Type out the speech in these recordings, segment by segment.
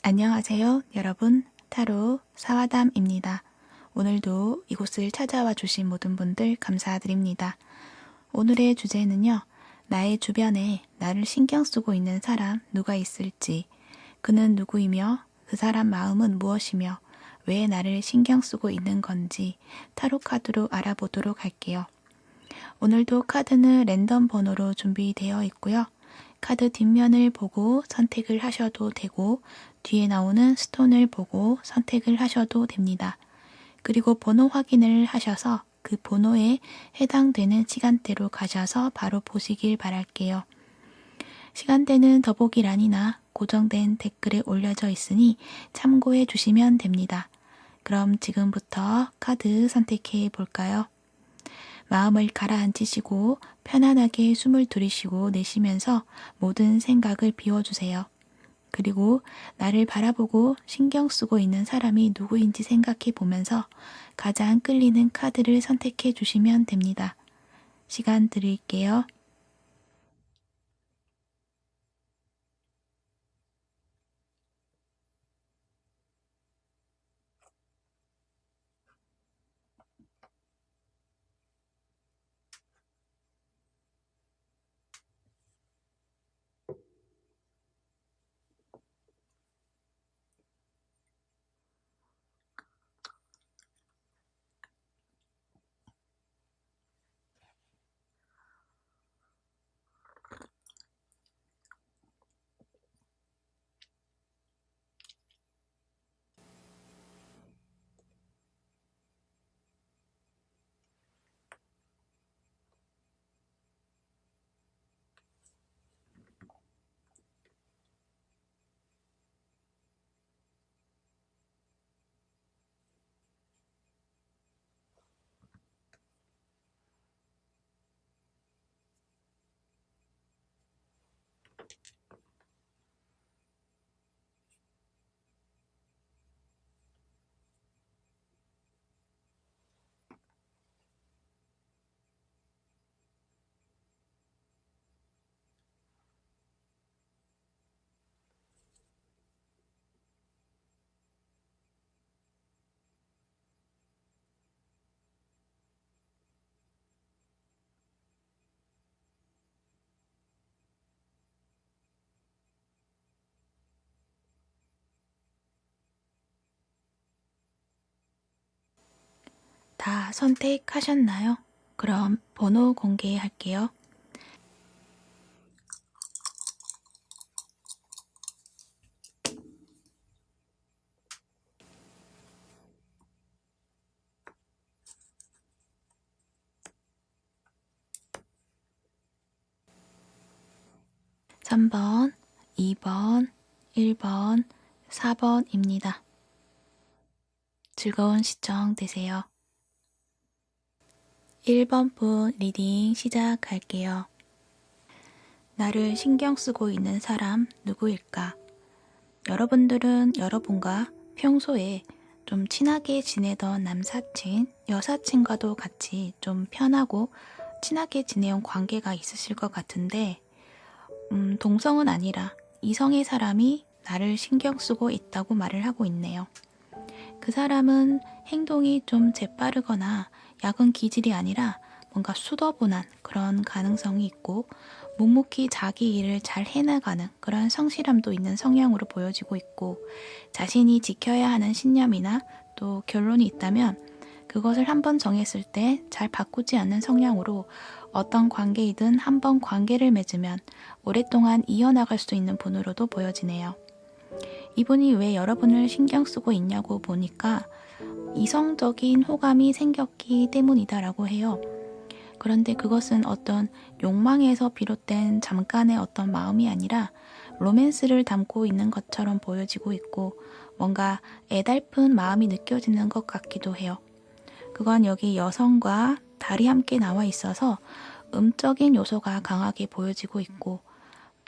안녕하세요, 여러분. 타로 사화담입니다. 오늘도 이곳을 찾아와 주신 모든 분들 감사드립니다. 오늘의 주제는요, 나의 주변에 나를 신경 쓰고 있는 사람 누가 있을지, 그는 누구이며 그 사람 마음은 무엇이며 왜 나를 신경 쓰고 있는 건지 타로 카드로 알아보도록 할게요. 오늘도 카드는 랜덤 번호로 준비되어 있고요. 카드 뒷면을 보고 선택을 하셔도 되고 뒤에 나오는 스톤을 보고 선택을 하셔도 됩니다. 그리고 번호 확인을 하셔서 그 번호에 해당되는 시간대로 가셔서 바로 보시길 바랄게요. 시간대는 더보기란이나 고정된 댓글에 올려져 있으니 참고해 주시면 됩니다. 그럼 지금부터 카드 선택해 볼까요? 마음을 가라앉히시고 편안하게 숨을 들이쉬고 내쉬면서 모든 생각을 비워주세요. 그리고 나를 바라보고 신경 쓰고 있는 사람이 누구인지 생각해 보면서 가장 끌리는 카드를 선택해 주시면 됩니다. 시간 드릴게요. 다 선택하셨나요? 그럼 번호 공개할게요. (3번) (2번) (1번) (4번입니다) 즐거운 시청 되세요. 1번 분 리딩 시작할게요. 나를 신경 쓰고 있는 사람 누구일까? 여러분들은 여러분과 평소에 좀 친하게 지내던 남사친, 여사친과도 같이 좀 편하고 친하게 지내온 관계가 있으실 것 같은데, 동성은 아니라 이성의 사람이 나를 신경 쓰고 있다고 말을 하고 있네요. 그 사람은 행동이 좀 재빠르거나 야근 기질이 아니라 뭔가 수더분한 그런 가능성이 있고 묵묵히 자기 일을 잘 해나가는 그런 성실함도 있는 성향으로 보여지고 있고 자신이 지켜야 하는 신념이나 또 결론이 있다면 그것을 한번 정했을 때 잘 바꾸지 않는 성향으로 어떤 관계이든 한번 관계를 맺으면 오랫동안 이어나갈 수 있는 분으로도 보여지네요. 이분이 왜 여러분을 신경 쓰고 있냐고 보니까 이성적인 호감이 생겼기 때문이다라고 해요. 그런데 그것은 어떤 욕망에서 비롯된 잠깐의 어떤 마음이 아니라 로맨스를 담고 있는 것처럼 보여지고 있고 뭔가 애달픈 마음이 느껴지는 것 같기도 해요. 그건 여기 여성과 달이 함께 나와 있어서 음적인 요소가 강하게 보여지고 있고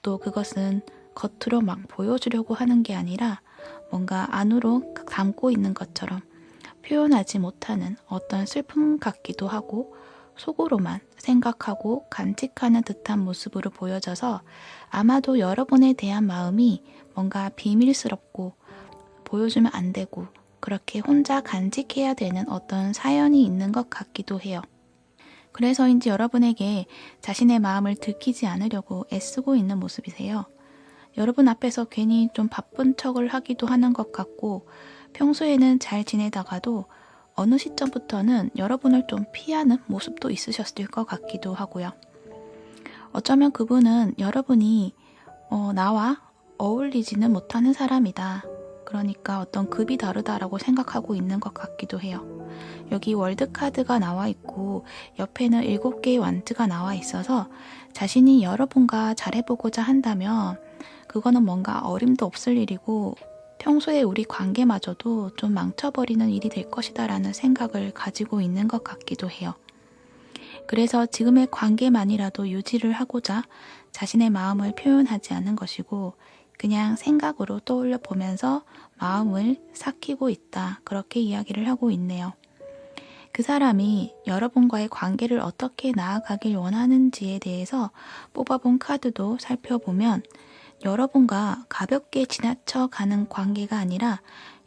또 그것은 겉으로 막 보여주려고 하는 게 아니라 뭔가 안으로 담고 있는 것처럼 표현하지 못하는 어떤 슬픔 같기도 하고 속으로만 생각하고 간직하는 듯한 모습으로 보여져서 아마도 여러분에 대한 마음이 뭔가 비밀스럽고 보여주면 안 되고 그렇게 혼자 간직해야 되는 어떤 사연이 있는 것 같기도 해요. 그래서인지 여러분에게 자신의 마음을 들키지 않으려고 애쓰고 있는 모습이세요. 여러분 앞에서 괜히 좀 바쁜 척을 하기도 하는 것 같고 평소에는 잘 지내다가도 어느 시점부터는 여러분을 좀 피하는 모습도 있으셨을 것 같기도 하고요. 어쩌면 그분은 여러분이 나와 어울리지는 못하는 사람이다. 그러니까 어떤 급이 다르다라고 생각하고 있는 것 같기도 해요. 여기 월드카드가 나와 있고 옆에는 7개의 완즈가 나와 있어서 자신이 여러분과 잘해보고자 한다면 그거는 뭔가 어림도 없을 일이고 평소에 우리 관계마저도 좀 망쳐버리는 일이 될 것이다 라는 생각을 가지고 있는 것 같기도 해요. 그래서 지금의 관계만이라도 유지를 하고자 자신의 마음을 표현하지 않는 것이고 그냥 생각으로 떠올려 보면서 마음을 삭히고 있다. 그렇게 이야기를 하고 있네요. 그 사람이 여러분과의 관계를 어떻게 나아가길 원하는지에 대해서 뽑아본 카드도 살펴보면 여러분과 가볍게 지나쳐 가는 관계가 아니라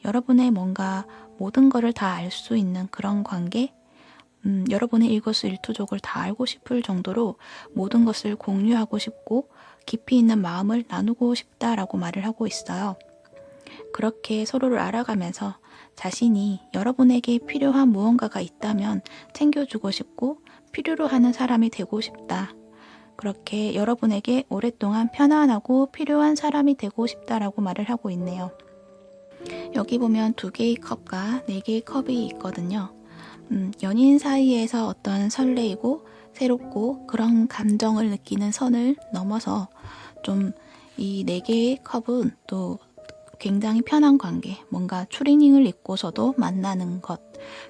여러분의 뭔가 모든 것을 다 알 수 있는 그런 관계, 여러분의 일거수일투족을 다 알고 싶을 정도로 모든 것을 공유하고 싶고 깊이 있는 마음을 나누고 싶다라고 말을 하고 있어요. 그렇게 서로를 알아가면서 자신이 여러분에게 필요한 무언가가 있다면 챙겨주고 싶고 필요로 하는 사람이 되고 싶다. 그렇게 여러분에게 오랫동안 편안하고 필요한 사람이 되고 싶다라고 말을 하고 있네요. 여기 보면 2개의 컵과 4개의 컵이 있거든요. 연인 사이에서 어떤 설레이고 새롭고 그런 감정을 느끼는 선을 넘어서 좀 이 4개의 컵은 또 굉장히 편한 관계, 뭔가 추리닝을 입고서도 만나는 것,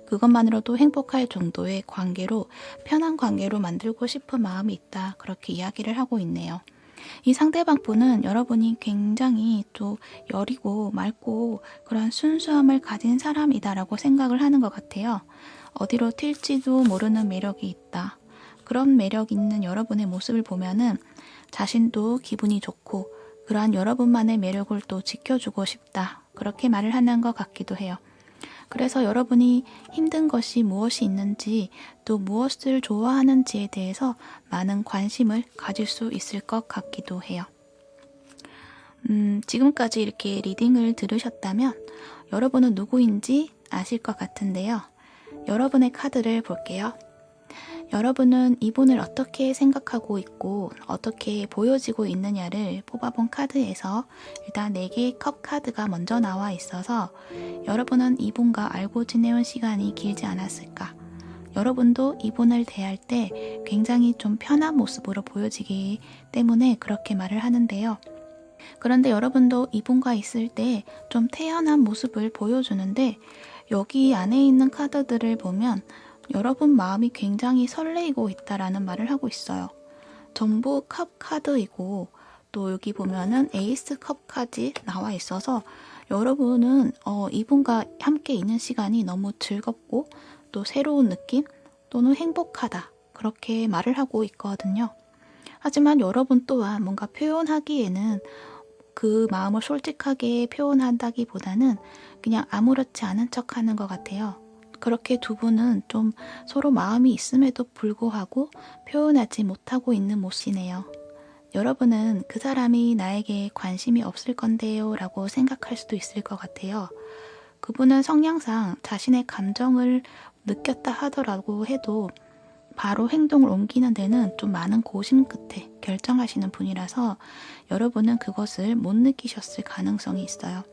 그것만으로도 행복할 정도의 관계로 편한 관계로 만들고 싶은 마음이 있다. 그렇게 이야기를 하고 있네요. 이 상대방 분은 여러분이 굉장히 또 여리고 맑고 그런 순수함을 가진 사람이다라고 생각을 하는 것 같아요. 어디로 튈지도 모르는 매력이 있다. 그런 매력 있는 여러분의 모습을 보면은 자신도 기분이 좋고 그러한 여러분만의 매력을 또 지켜주고 싶다. 그렇게 말을 하는 것 같기도 해요. 그래서 여러분이 힘든 것이 무엇이 있는지 또 무엇을 좋아하는지에 대해서 많은 관심을 가질 수 있을 것 같기도 해요. 지금까지 이렇게 리딩을 들으셨다면 여러분은 누구인지 아실 것 같은데요. 여러분의 카드를 볼게요. 여러분은 이분을 어떻게 생각하고 있고 어떻게 보여지고 있느냐를 뽑아본 카드에서 일단 4개의 컵 카드가 먼저 나와 있어서 여러분은 이분과 알고 지내온 시간이 길지 않았을까? 여러분도 이분을 대할 때 굉장히 좀 편한 모습으로 보여지기 때문에 그렇게 말을 하는데요. 그런데 여러분도 이분과 있을 때 좀 태연한 모습을 보여주는데 여기 안에 있는 카드들을 보면 여러분 마음이 굉장히 설레이고 있다라는 말을 하고 있어요. 전부 컵 카드이고 또 여기 보면은 에이스 컵까지 나와 있어서 여러분은 이분과 함께 있는 시간이 너무 즐겁고 또 새로운 느낌 또는 행복하다 그렇게 말을 하고 있거든요. 하지만 여러분 또한 뭔가 표현하기에는 그 마음을 솔직하게 표현한다기보다는 그냥 아무렇지 않은 척 하는 것 같아요. 그렇게 두 분은 좀 서로 마음이 있음에도 불구하고 표현하지 못하고 있는 모습이네요. 여러분은 그 사람이 나에게 관심이 없을 건데요 라고 생각할 수도 있을 것 같아요. 그분은 성향상 자신의 감정을 느꼈다 하더라고 해도 바로 행동을 옮기는 데는 좀 많은 고심 끝에 결정하시는 분이라서 여러분은 그것을 못 느끼셨을 가능성이 있어요.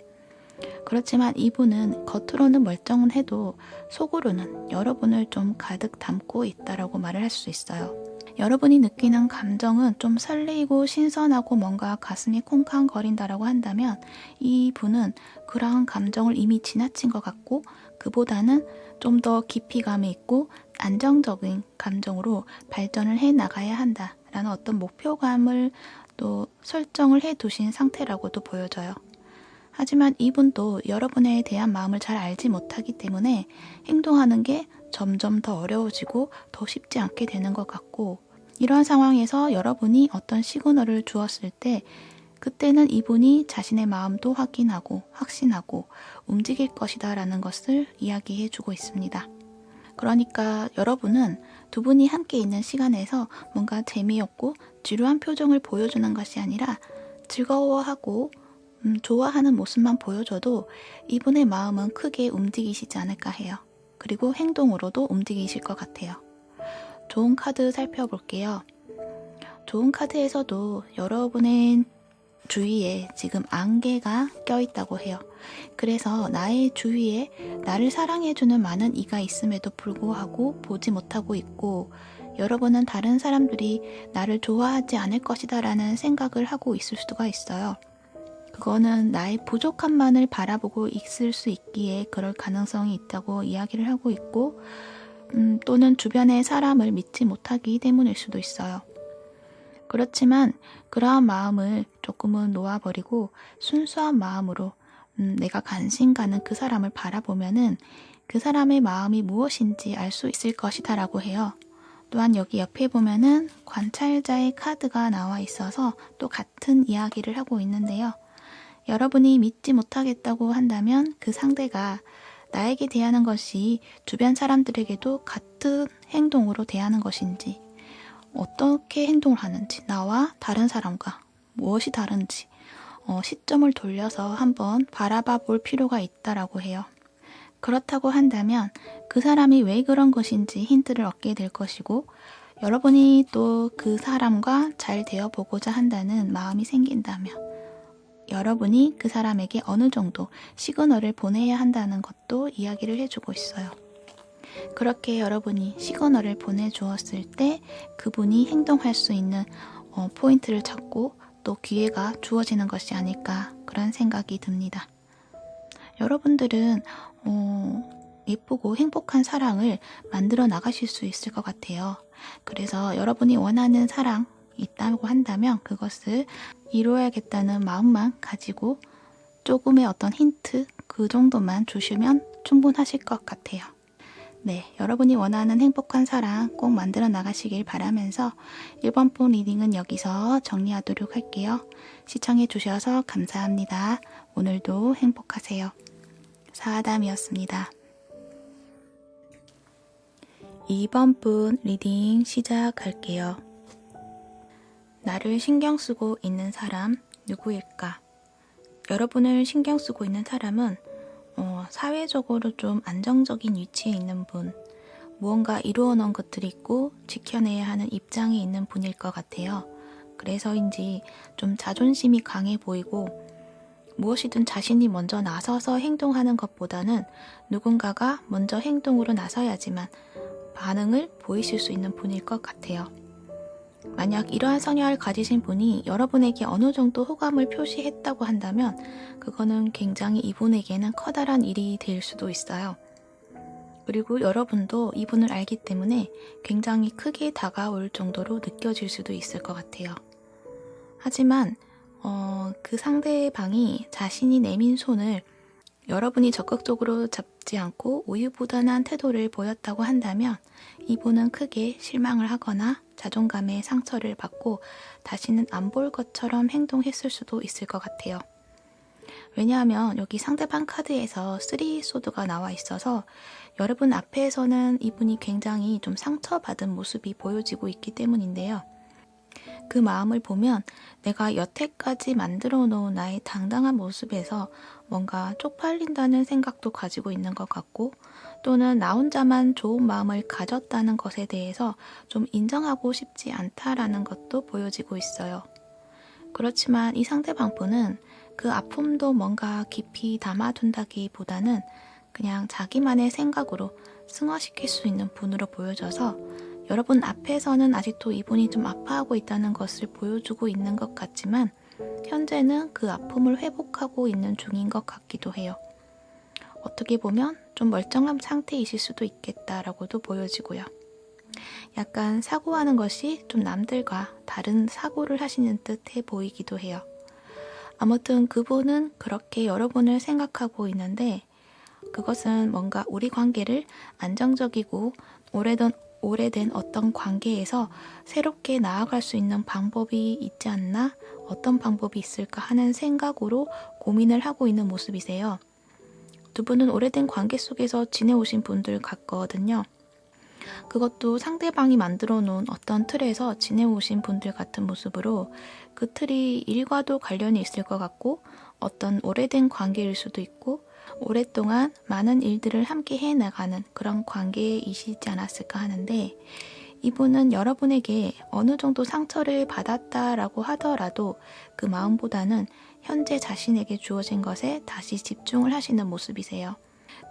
그렇지만 이분은 겉으로는 멀쩡은 해도 속으로는 여러분을 좀 가득 담고 있다라고 말을 할 수 있어요. 여러분이 느끼는 감정은 좀 설레이고 신선하고 뭔가 가슴이 콩쾅거린다라고 한다면 이분은 그러한 감정을 이미 지나친 것 같고 그보다는 좀 더 깊이감이 있고 안정적인 감정으로 발전을 해 나가야 한다라는 어떤 목표감을 또 설정을 해 두신 상태라고도 보여져요. 하지만 이분도 여러분에 대한 마음을 잘 알지 못하기 때문에 행동하는 게 점점 더 어려워지고 더 쉽지 않게 되는 것 같고 이러한 상황에서 여러분이 어떤 시그널을 주었을 때 그때는 이분이 자신의 마음도 확인하고 확신하고 움직일 것이다 라는 것을 이야기해 주고 있습니다. 그러니까 여러분은 두 분이 함께 있는 시간에서 뭔가 재미없고 지루한 표정을 보여주는 것이 아니라 즐거워하고 좋아하는 모습만 보여줘도 이분의 마음은 크게 움직이시지 않을까 해요. 그리고 행동으로도 움직이실 것 같아요. 좋은 카드 살펴볼게요. 좋은 카드에서도 여러분의 주위에 지금 안개가 껴있다고 해요. 그래서 나의 주위에 나를 사랑해주는 많은 이가 있음에도 불구하고 보지 못하고 있고 여러분은 다른 사람들이 나를 좋아하지 않을 것이다 라는 생각을 하고 있을 수가 있어요. 그거는 나의 부족함만을 바라보고 있을 수 있기에 그럴 가능성이 있다고 이야기를 하고 있고 또는 주변의 사람을 믿지 못하기 때문일 수도 있어요. 그렇지만 그러한 마음을 조금은 놓아버리고 순수한 마음으로 내가 관심 가는 그 사람을 바라보면은 그 사람의 마음이 무엇인지 알 수 있을 것이다 라고 해요. 또한 여기 옆에 보면은 관찰자의 카드가 나와 있어서 또 같은 이야기를 하고 있는데요. 여러분이 믿지 못하겠다고 한다면 그 상대가 나에게 대하는 것이 주변 사람들에게도 같은 행동으로 대하는 것인지 어떻게 행동을 하는지 나와 다른 사람과 무엇이 다른지 시점을 돌려서 한번 바라봐 볼 필요가 있다라고 해요. 그렇다고 한다면 그 사람이 왜 그런 것인지 힌트를 얻게 될 것이고 여러분이 또 그 사람과 잘 되어보고자 한다는 마음이 생긴다면 여러분이 그 사람에게 어느 정도 시그널을 보내야 한다는 것도 이야기를 해주고 있어요. 그렇게 여러분이 시그널을 보내주었을 때 그분이 행동할 수 있는 포인트를 찾고 또 기회가 주어지는 것이 아닐까 그런 생각이 듭니다. 여러분들은 예쁘고 행복한 사랑을 만들어 나가실 수 있을 것 같아요. 그래서 여러분이 원하는 사랑 있다고 한다면 그것을 이루어야겠다는 마음만 가지고 조금의 어떤 힌트 그 정도만 주시면 충분하실 것 같아요. 네, 여러분이 원하는 행복한 사랑 꼭 만들어 나가시길 바라면서 1번 분 리딩은 여기서 정리하도록 할게요. 시청해 주셔서 감사합니다. 오늘도 행복하세요. 사아담이었습니다. 2번 분 리딩 시작할게요. 나를 신경 쓰고 있는 사람 누구일까? 여러분을 신경 쓰고 있는 사람은 사회적으로 좀 안정적인 위치에 있는 분, 무언가 이루어 놓은 것들이 있고 지켜내야 하는 입장에 있는 분일 것 같아요. 그래서인지 좀 자존심이 강해 보이고 무엇이든 자신이 먼저 나서서 행동하는 것보다는 누군가가 먼저 행동으로 나서야지만 반응을 보이실 수 있는 분일 것 같아요. 만약 이러한 성향을 가지신 분이 여러분에게 어느 정도 호감을 표시했다고 한다면 그거는 굉장히 이분에게는 커다란 일이 될 수도 있어요. 그리고 여러분도 이분을 알기 때문에 굉장히 크게 다가올 정도로 느껴질 수도 있을 것 같아요. 하지만 그 상대방이 자신이 내민 손을 여러분이 적극적으로 잡지 않고 우유부단한 태도를 보였다고 한다면 이분은 크게 실망을 하거나 자존감에 상처를 받고 다시는 안 볼 것처럼 행동했을 수도 있을 것 같아요. 왜냐하면 여기 상대방 카드에서 3소드가 나와 있어서 여러분 앞에서는 이분이 굉장히 좀 상처받은 모습이 보여지고 있기 때문인데요. 그 마음을 보면 내가 여태까지 만들어 놓은 나의 당당한 모습에서 뭔가 쪽팔린다는 생각도 가지고 있는 것 같고 또는 나 혼자만 좋은 마음을 가졌다는 것에 대해서 좀 인정하고 싶지 않다라는 것도 보여지고 있어요. 그렇지만 이 상대방분은 그 아픔도 뭔가 깊이 담아둔다기보다는 그냥 자기만의 생각으로 승화시킬 수 있는 분으로 보여져서 여러분 앞에서는 아직도 이분이 좀 아파하고 있다는 것을 보여주고 있는 것 같지만 현재는 그 아픔을 회복하고 있는 중인 것 같기도 해요. 어떻게 보면 좀 멀쩡한 상태이실 수도 있겠다라고도 보여지고요. 약간 사고하는 것이 좀 남들과 다른 사고를 하시는 듯해 보이기도 해요. 아무튼 그분은 그렇게 여러분을 생각하고 있는데 그것은 뭔가 우리 관계를 안정적이고 오래된 어떤 관계에서 새롭게 나아갈 수 있는 방법이 있지 않나? 어떤 방법이 있을까 하는 생각으로 고민을 하고 있는 모습이세요. 두 분은 오래된 관계 속에서 지내오신 분들 같거든요. 그것도 상대방이 만들어 놓은 어떤 틀에서 지내오신 분들 같은 모습으로 그 틀이 일과도 관련이 있을 것 같고 어떤 오래된 관계일 수도 있고 오랫동안 많은 일들을 함께 해나가는 그런 관계이시지 않았을까 하는데 이분은 여러분에게 어느 정도 상처를 받았다라고 하더라도 그 마음보다는 현재 자신에게 주어진 것에 다시 집중을 하시는 모습이세요.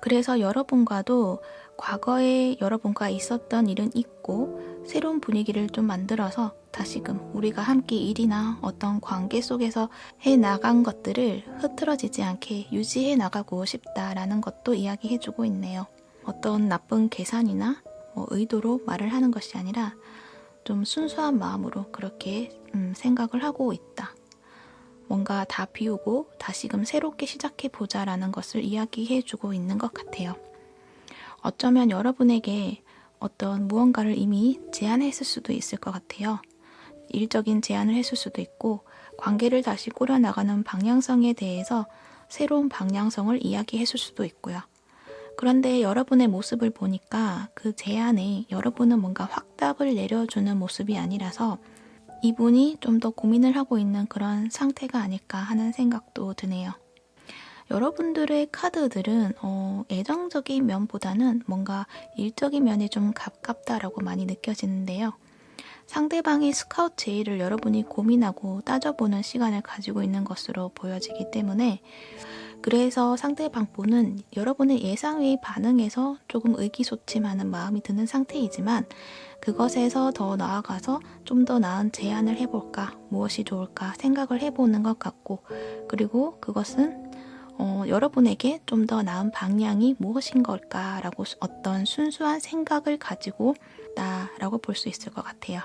그래서 여러분과도 과거에 여러분과 있었던 일은 잊고 새로운 분위기를 좀 만들어서 다시금 우리가 함께 일이나 어떤 관계 속에서 해나간 것들을 흐트러지지 않게 유지해 나가고 싶다라는 것도 이야기해주고 있네요. 어떤 나쁜 계산이나 의도로 말을 하는 것이 아니라 좀 순수한 마음으로 그렇게 생각을 하고 있다. 뭔가 다 비우고 다시금 새롭게 시작해보자라는 것을 이야기해주고 있는 것 같아요. 어쩌면 여러분에게 어떤 무언가를 이미 제안했을 수도 있을 것 같아요. 일적인 제안을 했을 수도 있고 관계를 다시 꾸려나가는 방향성에 대해서 새로운 방향성을 이야기했을 수도 있고요. 그런데 여러분의 모습을 보니까 그 제안에 여러분은 뭔가 확답을 내려주는 모습이 아니라서 이분이 좀 더 고민을 하고 있는 그런 상태가 아닐까 하는 생각도 드네요. 여러분들의 카드들은 애정적인 면보다는 뭔가 일적인 면에 좀 가깝다라고 많이 느껴지는데요. 상대방의 스카우트 제의를 여러분이 고민하고 따져보는 시간을 가지고 있는 것으로 보여지기 때문에 그래서 상대방분은 여러분의 예상 외의 반응에서 조금 의기소침하는 마음이 드는 상태이지만 그것에서 더 나아가서 좀 더 나은 제안을 해볼까, 무엇이 좋을까 생각을 해보는 것 같고 그리고 그것은 여러분에게 좀 더 나은 방향이 무엇인 걸까라고 어떤 순수한 생각을 가지고 있다라고 볼 수 있을 것 같아요.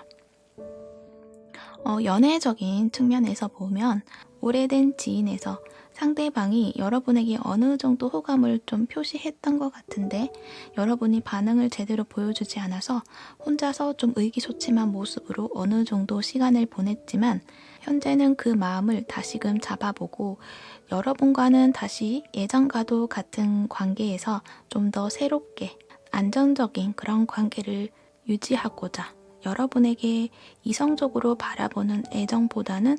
연애적인 측면에서 보면 오래된 지인에서 상대방이 여러분에게 어느 정도 호감을 좀 표시했던 것 같은데 여러분이 반응을 제대로 보여주지 않아서 혼자서 좀 의기소침한 모습으로 어느 정도 시간을 보냈지만 현재는 그 마음을 다시금 잡아보고 여러분과는 다시 예전과도 같은 관계에서 좀 더 새롭게 안정적인 그런 관계를 유지하고자 여러분에게 이성적으로 바라보는 애정보다는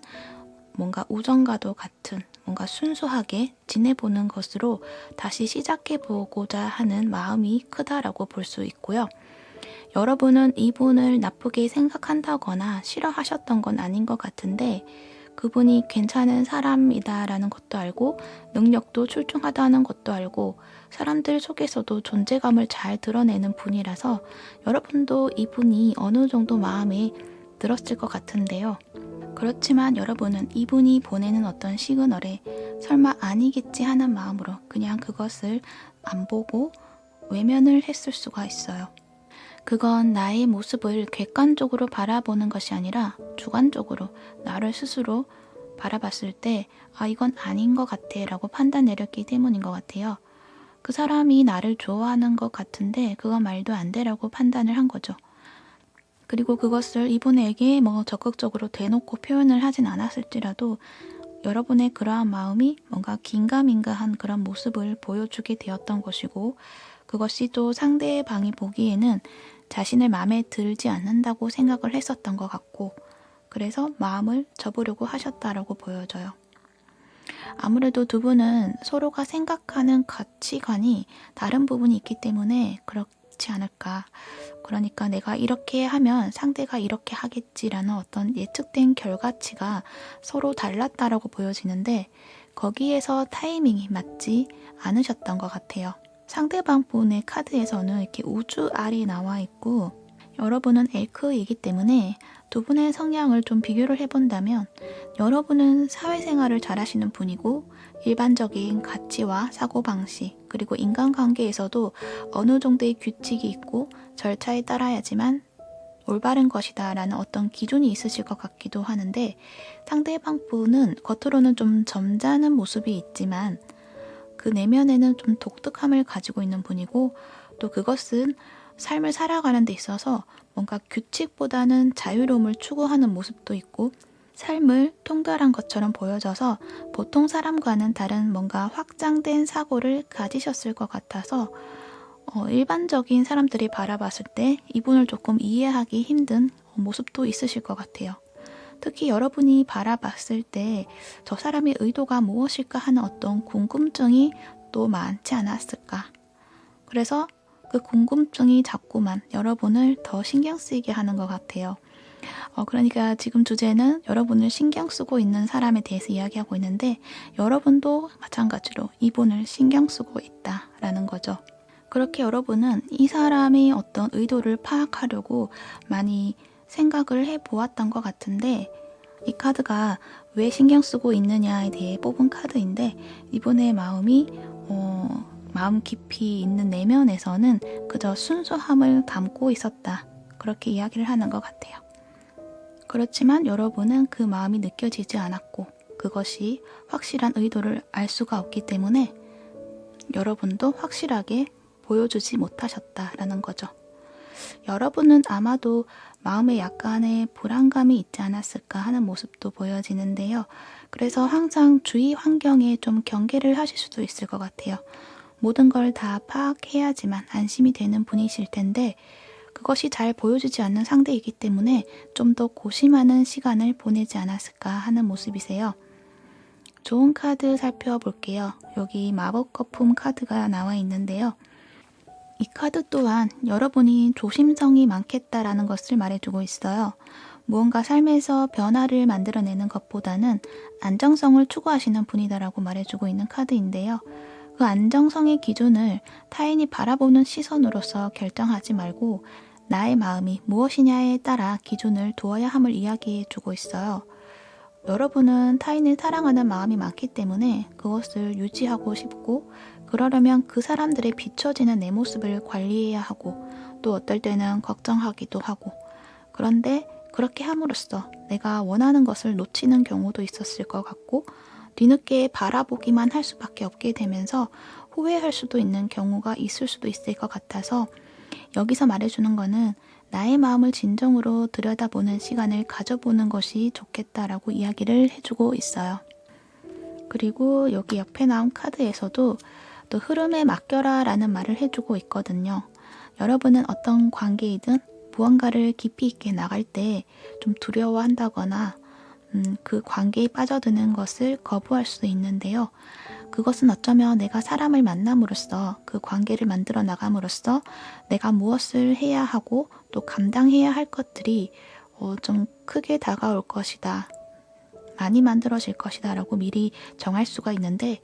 뭔가 우정과도 같은 뭔가 순수하게 지내보는 것으로 다시 시작해보고자 하는 마음이 크다라고 볼 수 있고요. 여러분은 이분을 나쁘게 생각한다거나 싫어하셨던 건 아닌 것 같은데 그분이 괜찮은 사람이다라는 것도 알고 능력도 출중하다는 것도 알고 사람들 속에서도 존재감을 잘 드러내는 분이라서 여러분도 이분이 어느 정도 마음에 들었을 것 같은데요. 그렇지만 여러분은 이분이 보내는 어떤 시그널에 설마 아니겠지 하는 마음으로 그냥 그것을 안 보고 외면을 했을 수가 있어요. 그건 나의 모습을 객관적으로 바라보는 것이 아니라 주관적으로 나를 스스로 바라봤을 때 이건 아닌 것 같아 라고 판단 내렸기 때문인 것 같아요. 그 사람이 나를 좋아하는 것 같은데 그건 말도 안 되라고 판단을 한 거죠. 그리고 그것을 이분에게 적극적으로 대놓고 표현을 하진 않았을지라도 여러분의 그러한 마음이 뭔가 긴가민가한 그런 모습을 보여주게 되었던 것이고 그것이 또 상대방이 보기에는 자신을 마음에 들지 않는다고 생각을 했었던 것 같고 그래서 마음을 접으려고 하셨다라고 보여져요. 아무래도 두 분은 서로가 생각하는 가치관이 다른 부분이 있기 때문에 그렇지 않을까. 그러니까 내가 이렇게 하면 상대가 이렇게 하겠지라는 어떤 예측된 결과치가 서로 달랐다라고 보여지는데 거기에서 타이밍이 맞지 않으셨던 것 같아요. 상대방 분의 카드에서는 이렇게 우주알이 나와 있고 여러분은 엘크이기 때문에 두 분의 성향을 좀 비교를 해본다면 여러분은 사회생활을 잘하시는 분이고 일반적인 가치와 사고방식 그리고 인간관계에서도 어느 정도의 규칙이 있고 절차에 따라야지만 올바른 것이다 라는 어떤 기준이 있으실 것 같기도 하는데 상대방 분은 겉으로는 좀 점잖은 모습이 있지만 그 내면에는 좀 독특함을 가지고 있는 분이고 또 그것은 삶을 살아가는 데 있어서 뭔가 규칙보다는 자유로움을 추구하는 모습도 있고 삶을 통달한 것처럼 보여져서 보통 사람과는 다른 뭔가 확장된 사고를 가지셨을 것 같아서 일반적인 사람들이 바라봤을 때 이분을 조금 이해하기 힘든 모습도 있으실 것 같아요. 특히 여러분이 바라봤을 때 저 사람의 의도가 무엇일까 하는 어떤 궁금증이 또 많지 않았을까. 그래서 그 궁금증이 자꾸만 여러분을 더 신경 쓰이게 하는 것 같아요. 그러니까 지금 주제는 여러분을 신경 쓰고 있는 사람에 대해서 이야기하고 있는데 여러분도 마찬가지로 이분을 신경 쓰고 있다라는 거죠. 그렇게 여러분은 이 사람의 어떤 의도를 파악하려고 많이 생각을 해보았던 것 같은데 이 카드가 왜 신경 쓰고 있느냐에 대해 뽑은 카드인데 이분의 마음이 마음 깊이 있는 내면에서는 그저 순수함을 담고 있었다. 그렇게 이야기를 하는 것 같아요. 그렇지만 여러분은 그 마음이 느껴지지 않았고 그것이 확실한 의도를 알 수가 없기 때문에 여러분도 확실하게 보여주지 못하셨다라는 거죠. 여러분은 아마도 마음에 약간의 불안감이 있지 않았을까 하는 모습도 보여지는데요. 그래서 항상 주위 환경에 좀 경계를 하실 수도 있을 것 같아요. 모든 걸 다 파악해야지만 안심이 되는 분이실 텐데 그것이 잘 보여지지 않는 상대이기 때문에 좀 더 고심하는 시간을 보내지 않았을까 하는 모습이세요. 좋은 카드 살펴볼게요. 여기 마법 거품 카드가 나와 있는데요. 이 카드 또한 여러분이 조심성이 많겠다라는 것을 말해주고 있어요. 무언가 삶에서 변화를 만들어내는 것보다는 안정성을 추구하시는 분이다라고 말해주고 있는 카드인데요. 그 안정성의 기준을 타인이 바라보는 시선으로서 결정하지 말고 나의 마음이 무엇이냐에 따라 기준을 두어야 함을 이야기해주고 있어요. 여러분은 타인을 사랑하는 마음이 많기 때문에 그것을 유지하고 싶고 그러려면 그 사람들의 비춰지는 내 모습을 관리해야 하고 또 어떨 때는 걱정하기도 하고 그런데 그렇게 함으로써 내가 원하는 것을 놓치는 경우도 있었을 것 같고 뒤늦게 바라보기만 할 수밖에 없게 되면서 후회할 수도 있는 경우가 있을 수도 있을 것 같아서 여기서 말해주는 거는 나의 마음을 진정으로 들여다보는 시간을 가져보는 것이 좋겠다라고 이야기를 해주고 있어요. 그리고 여기 옆에 나온 카드에서도 또 흐름에 맡겨라 라는 말을 해주고 있거든요. 여러분은 어떤 관계이든 무언가를 깊이 있게 나갈 때 좀 두려워한다거나 그 관계에 빠져드는 것을 거부할 수 있는데요. 그것은 어쩌면 내가 사람을 만남으로써 그 관계를 만들어 나감으로써 내가 무엇을 해야 하고 또 감당해야 할 것들이 좀 크게 다가올 것이다. 많이 만들어질 것이다 라고 미리 정할 수가 있는데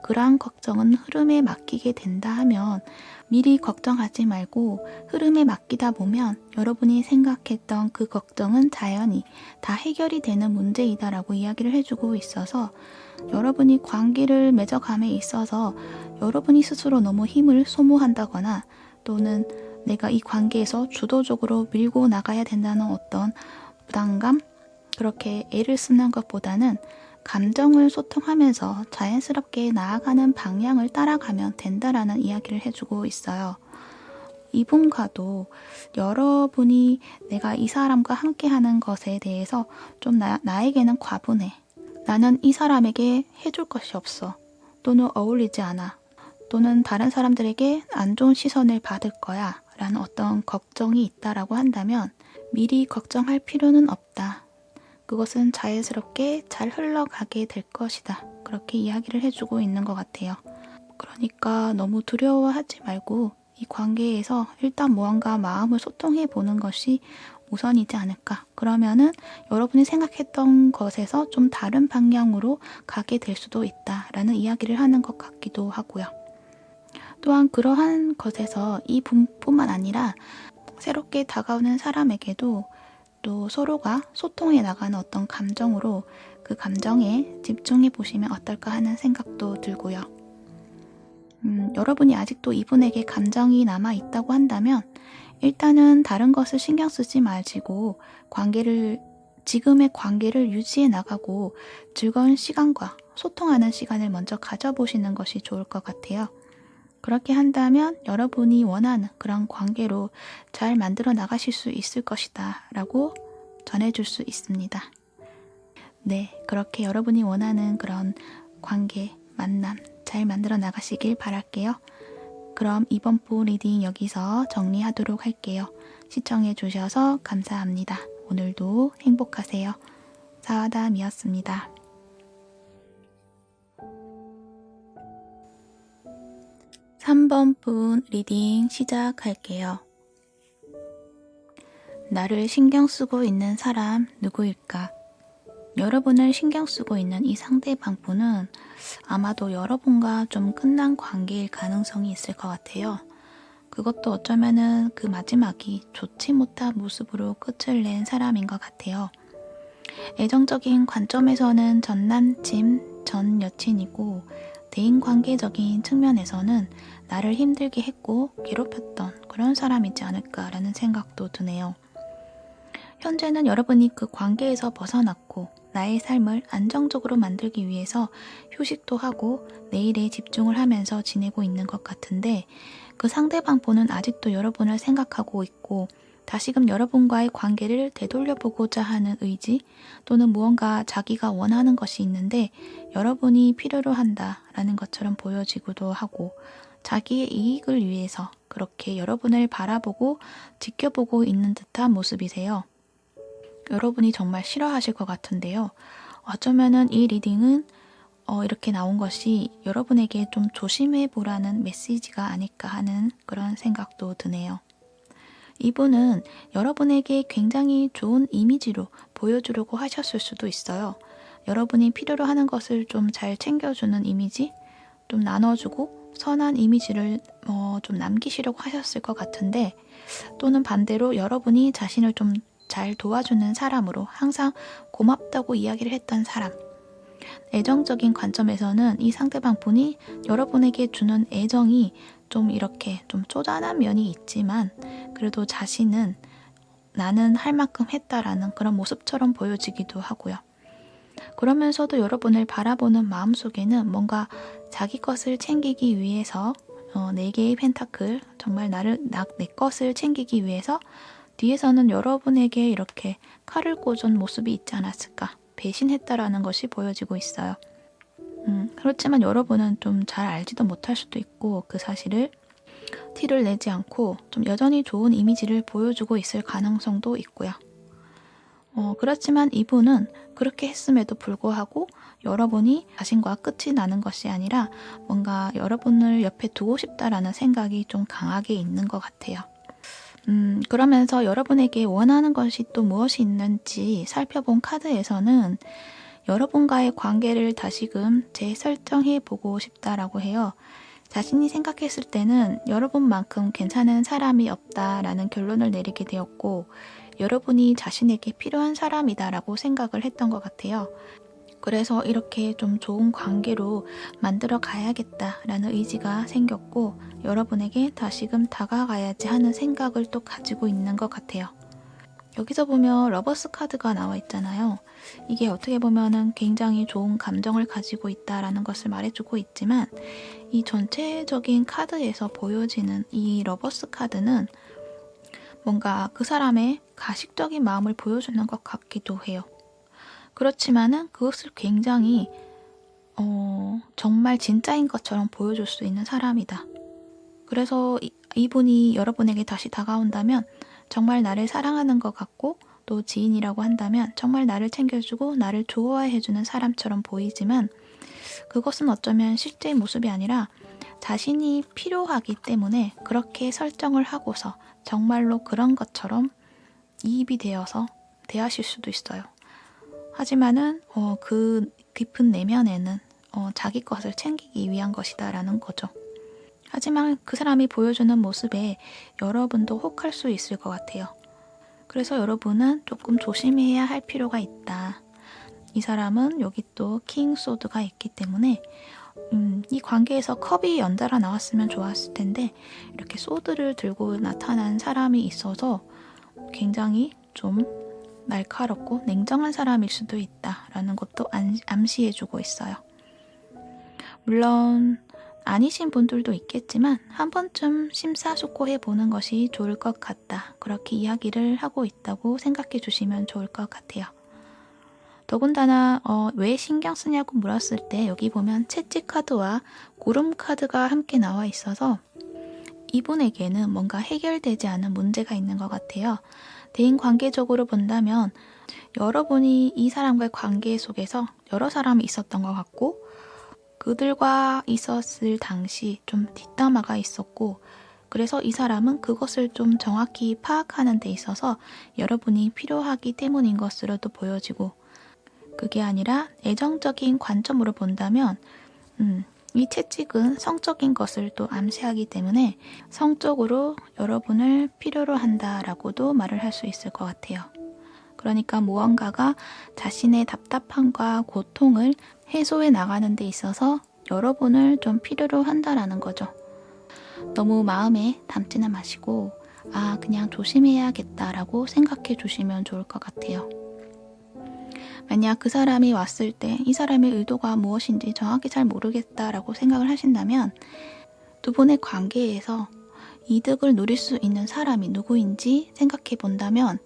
그러한 걱정은 흐름에 맡기게 된다 하면 미리 걱정하지 말고 흐름에 맡기다 보면 여러분이 생각했던 그 걱정은 자연히 다 해결이 되는 문제이다 라고 이야기를 해주고 있어서 여러분이 관계를 맺어감에 있어서 여러분이 스스로 너무 힘을 소모한다거나 또는 내가 이 관계에서 주도적으로 밀고 나가야 된다는 어떤 부담감? 그렇게 애를 쓰는 것보다는 감정을 소통하면서 자연스럽게 나아가는 방향을 따라가면 된다라는 이야기를 해주고 있어요. 이분과도 여러분이 내가 이 사람과 함께하는 것에 대해서 좀 나에게는 과분해. 나는 이 사람에게 해줄 것이 없어. 또는 어울리지 않아. 또는 다른 사람들에게 안 좋은 시선을 받을 거야. 라는 어떤 걱정이 있다라고 한다면 미리 걱정할 필요는 없다. 그것은 자연스럽게 잘 흘러가게 될 것이다. 그렇게 이야기를 해주고 있는 것 같아요. 그러니까 너무 두려워하지 말고 이 관계에서 일단 무언가 마음을 소통해 보는 것이 우선이지 않을까. 그러면은 여러분이 생각했던 것에서 좀 다른 방향으로 가게 될 수도 있다라는 이야기를 하는 것 같기도 하고요. 또한 그러한 것에서 이 분뿐만 아니라 새롭게 다가오는 사람에게도 또 서로가 소통해 나가는 어떤 감정으로 그 감정에 집중해 보시면 어떨까 하는 생각도 들고요. 여러분이 아직도 이분에게 감정이 남아 있다고 한다면 일단은 다른 것을 신경 쓰지 마시고 지금의 관계를 유지해 나가고 즐거운 시간과 소통하는 시간을 먼저 가져보시는 것이 좋을 것 같아요. 그렇게 한다면 여러분이 원하는 그런 관계로 잘 만들어 나가실 수 있을 것이다 라고 전해줄 수 있습니다. 네, 그렇게 여러분이 원하는 그런 관계, 만남 잘 만들어 나가시길 바랄게요. 그럼 이번 부 리딩 여기서 정리하도록 할게요. 시청해 주셔서 감사합니다. 오늘도 행복하세요. 사와담이었습니다. 3번 분 리딩 시작할게요. 나를 신경 쓰고 있는 사람 누구일까? 여러분을 신경 쓰고 있는 이 상대방 분은 아마도 여러분과 좀 끝난 관계일 가능성이 있을 것 같아요. 그것도 어쩌면은 그 마지막이 좋지 못한 모습으로 끝을 낸 사람인 것 같아요. 애정적인 관점에서는 전 남친, 전 여친이고 대인관계적인 측면에서는 나를 힘들게 했고 괴롭혔던 그런 사람이지 않을까라는 생각도 드네요. 현재는 여러분이 그 관계에서 벗어났고 나의 삶을 안정적으로 만들기 위해서 휴식도 하고 내일에 집중을 하면서 지내고 있는 것 같은데 그 상대방 분은 아직도 여러분을 생각하고 있고 다시금 여러분과의 관계를 되돌려보고자 하는 의지 또는 무언가 자기가 원하는 것이 있는데 여러분이 필요로 한다라는 것처럼 보여지기도 하고 자기의 이익을 위해서 그렇게 여러분을 바라보고 지켜보고 있는 듯한 모습이세요. 여러분이 정말 싫어하실 것 같은데요. 어쩌면은 이 리딩은 이렇게 나온 것이 여러분에게 좀 조심해 보라는 메시지가 아닐까 하는 그런 생각도 드네요. 이분은 여러분에게 굉장히 좋은 이미지로 보여주려고 하셨을 수도 있어요. 여러분이 필요로 하는 것을 좀 잘 챙겨주는 이미지, 좀 나눠주고 선한 이미지를 좀 남기시려고 하셨을 것 같은데 또는 반대로 여러분이 자신을 좀 잘 도와주는 사람으로 항상 고맙다고 이야기를 했던 사람 애정적인 관점에서는 이 상대방 분이 여러분에게 주는 애정이 좀 이렇게 좀 쪼잔한 면이 있지만 그래도 자신은 나는 할 만큼 했다라는 그런 모습처럼 보여지기도 하고요. 그러면서도 여러분을 바라보는 마음속에는 뭔가 자기 것을 챙기기 위해서 4개의 펜타클 정말 내 것을 챙기기 위해서 뒤에서는 여러분에게 이렇게 칼을 꽂은 모습이 있지 않았을까 배신했다라는 것이 보여지고 있어요. 그렇지만 여러분은 좀 잘 알지도 못할 수도 있고 그 사실을 티를 내지 않고 좀 여전히 좋은 이미지를 보여주고 있을 가능성도 있고요. 그렇지만 이분은 그렇게 했음에도 불구하고 여러분이 자신과 끝이 나는 것이 아니라 뭔가 여러분을 옆에 두고 싶다라는 생각이 좀 강하게 있는 것 같아요. 그러면서 여러분에게 원하는 것이 또 무엇이 있는지 살펴본 카드에서는 여러분과의 관계를 다시금 재설정해 보고 싶다라고 해요. 자신이 생각했을 때는 여러분만큼 괜찮은 사람이 없다라는 결론을 내리게 되었고, 여러분이 자신에게 필요한 사람이다라고 생각을 했던 것 같아요. 그래서 이렇게 좀 좋은 관계로 만들어 가야겠다라는 의지가 생겼고, 여러분에게 다시금 다가가야지 하는 생각을 또 가지고 있는 것 같아요. 여기서 보면 러버스 카드가 나와 있잖아요. 이게 어떻게 보면은 굉장히 좋은 감정을 가지고 있다라는 것을 말해주고 있지만, 이 전체적인 카드에서 보여지는 이 러버스 카드는 뭔가 그 사람의 가식적인 마음을 보여주는 것 같기도 해요. 그렇지만은 그것을 굉장히 정말 진짜인 것처럼 보여줄 수 있는 사람이다. 그래서 이분이 여러분에게 다시 다가온다면 정말 나를 사랑하는 것 같고, 또 지인이라고 한다면 정말 나를 챙겨주고 나를 좋아해주는 사람처럼 보이지만, 그것은 어쩌면 실제 모습이 아니라 자신이 필요하기 때문에 그렇게 설정을 하고서 정말로 그런 것처럼 이입이 되어서 대하실 수도 있어요. 하지만은 그 깊은 내면에는 자기 것을 챙기기 위한 것이다라는 거죠. 하지만 그 사람이 보여주는 모습에 여러분도 혹할 수 있을 것 같아요. 그래서 여러분은 조금 조심해야 할 필요가 있다. 이 사람은 여기 또 킹 소드가 있기 때문에 이 관계에서 컵이 연달아 나왔으면 좋았을 텐데, 이렇게 소드를 들고 나타난 사람이 있어서 굉장히 좀 날카롭고 냉정한 사람일 수도 있다라는 것도 암시해주고 있어요. 물론 아니신 분들도 있겠지만 한 번쯤 심사숙고해 보는 것이 좋을 것 같다, 그렇게 이야기를 하고 있다고 생각해 주시면 좋을 것 같아요. 더군다나 왜 신경 쓰냐고 물었을 때 여기 보면 채찍 카드와 구름 카드가 함께 나와 있어서 이분에게는 뭔가 해결되지 않은 문제가 있는 것 같아요. 대인관계적으로 본다면 여러분이 이 사람과의 관계 속에서 여러 사람이 있었던 것 같고, 그들과 있었을 당시 좀 뒷담화가 있었고, 그래서 이 사람은 그것을 좀 정확히 파악하는 데 있어서 여러분이 필요하기 때문인 것으로도 보여지고, 그게 아니라 애정적인 관점으로 본다면 이 채찍은 성적인 것을 또 암시하기 때문에 성적으로 여러분을 필요로 한다라고도 말을 할 수 있을 것 같아요. 그러니까 무언가가 자신의 답답함과 고통을 해소해 나가는 데 있어서 여러분을 좀 필요로 한다라는 거죠. 너무 마음에 담지는 마시고 그냥 조심해야겠다라고 생각해 주시면 좋을 것 같아요. 만약 그 사람이 왔을 때 이 사람의 의도가 무엇인지 정확히 잘 모르겠다라고 생각을 하신다면, 두 분의 관계에서 이득을 누릴 수 있는 사람이 누구인지 생각해 본다면,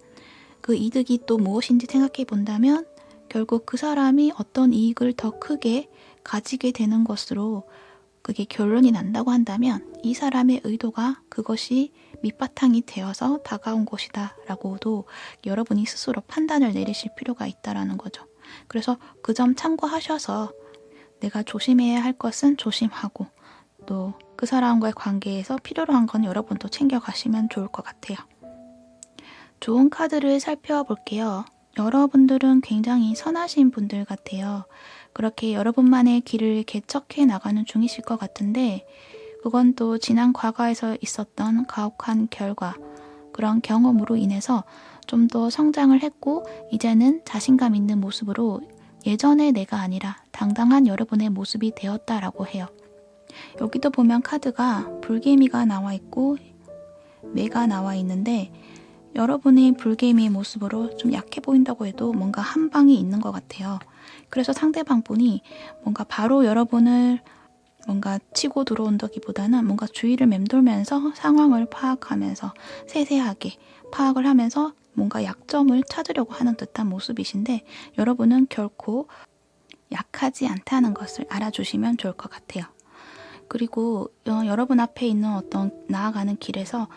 그 이득이 또 무엇인지 생각해 본다면 결국 그 사람이 어떤 이익을 더 크게 가지게 되는 것으로 그게 결론이 난다고 한다면, 이 사람의 의도가 그것이 밑바탕이 되어서 다가온 것이다 라고도 여러분이 스스로 판단을 내리실 필요가 있다라는 거죠. 그래서 그 점 참고하셔서 내가 조심해야 할 것은 조심하고, 또 그 사람과의 관계에서 필요로 한 건 여러분도 챙겨가시면 좋을 것 같아요. 좋은 카드를 살펴볼게요. 여러분들은 굉장히 선하신 분들 같아요. 그렇게 여러분만의 길을 개척해 나가는 중이실 것 같은데, 그건 또 지난 과거에서 있었던 가혹한 결과, 그런 경험으로 인해서 좀 더 성장을 했고, 이제는 자신감 있는 모습으로 예전의 내가 아니라 당당한 여러분의 모습이 되었다라고 해요. 여기도 보면 카드가 불개미가 나와 있고 매가 나와 있는데, 여러분이 불개미의 모습으로 좀 약해 보인다고 해도 뭔가 한 방이 있는 것 같아요. 그래서 상대방 분이 뭔가 바로 여러분을 뭔가 치고 들어온다기보다는 뭔가 주위를 맴돌면서 상황을 파악하면서 세세하게 파악을 하면서 뭔가 약점을 찾으려고 하는 듯한 모습이신데, 여러분은 결코 약하지 않다는 것을 알아주시면 좋을 것 같아요. 그리고 여러분 앞에 있는 어떤 나아가는 길에서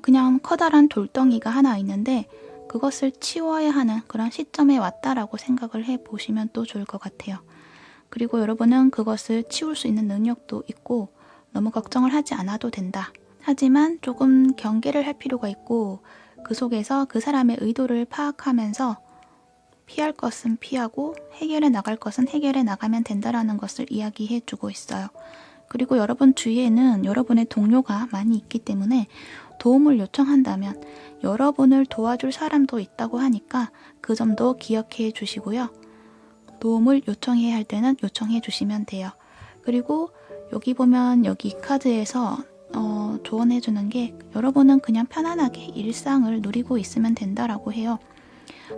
그냥 커다란 돌덩이가 하나 있는데, 그것을 치워야 하는 그런 시점에 왔다라고 생각을 해보시면 또 좋을 것 같아요. 그리고 여러분은 그것을 치울 수 있는 능력도 있고 너무 걱정을 하지 않아도 된다. 하지만 조금 경계를 할 필요가 있고 그 속에서 그 사람의 의도를 파악하면서 피할 것은 피하고 해결해 나갈 것은 해결해 나가면 된다라는 것을 이야기해 주고 있어요. 그리고 여러분 주위에는 여러분의 동료가 많이 있기 때문에 도움을 요청한다면 여러분을 도와줄 사람도 있다고 하니까 그 점도 기억해 주시고요. 도움을 요청해야 할 때는 요청해 주시면 돼요. 그리고 여기 보면 여기 카드에서 조언해 주는 게 여러분은 그냥 편안하게 일상을 누리고 있으면 된다라고 해요.